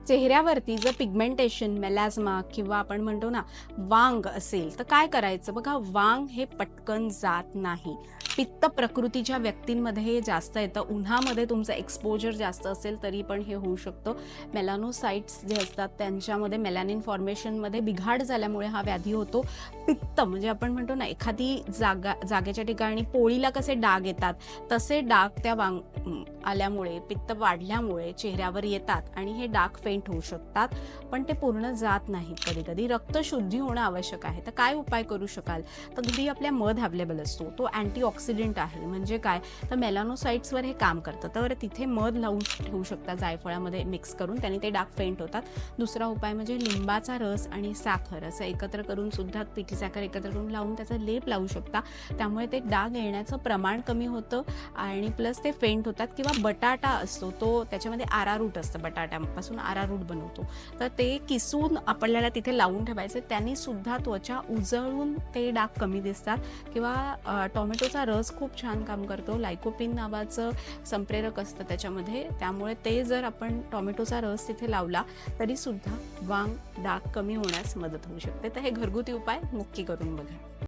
चेहऱ्यावरती जर पिगमेंटेशन, मेलाझ्मा किंवा आपण म्हणतो ना वांग असेल तर काय करायचं? बघा, वांग हे पटकन जात नाही. पित्त प्रकृतीच्या व्यक्तींमध्ये हे जास्त येतं. उन्हामध्ये तुमचं एक्सपोजर जास्त असेल तरी पण हे होऊ शकतं. मेलानोसाइट्स जे असतात त्यांच्यामध्ये मेलॅनिन फॉर्मेशनमध्ये बिघाड झाल्यामुळे हा व्याधी होतो. पित्त म्हणजे आपण म्हणतो ना एखादी जागेच्या ठिकाणी पोळीला कसे डाग येतात तसे डाग त्या आल्यामुळे, पित्त वाढल्यामुळे चेहऱ्यावर येतात आणि हे डाग फेंट होऊ शकतात, पण ते पूर्ण जात नाहीत. कधी कधी रक्त शुद्धी होणं आवश्यक आहे. तर काय उपाय करू शकाल? तर घरी आपल्या मध अवेलेबल असतो, तो अँटीऑक्सिडंट आहे. म्हणजे काय, तर मेलानोसाइट्सवर हे काम करतं. तर तिथे मध लावून ठेवू शकता जायफळामध्ये मिक्स करून, त्याने ते डाग फेंट होतात. दुसरा उपाय म्हणजे लिंबाचा रस आणि साखर असं एकत्र करून सुद्धा, पिठी साखर एकत्र करून लावून त्याचा लेप लावू शकता. त्यामुळे ते डाग येण्याचं प्रमाण कमी होतं आणि प्लस ते फेंट होतात. किंवा बटाटा असतो, तो त्याच्यामध्ये आरारूट असतं, बटाट्यापासून आरारूट बनवतो, तर ते किसून आपल्याला तिथे लावून ठेवायचे. त्यांनी सुद्धा त्वचा उजळून ते डाग कमी दिसतात. किंवा टोमॅटोचा रस खूप छान काम करतो. लायकोपिन नावाचं संप्रेरक असतं त्याच्यामध्ये, त्यामुळे ते जर आपण टोमॅटोचा रस तिथे लावला तरी सुद्धा वांग, डाग कमी होण्यास मदत होऊ शकते. तर हे घरगुती उपाय नक्की करून बघा.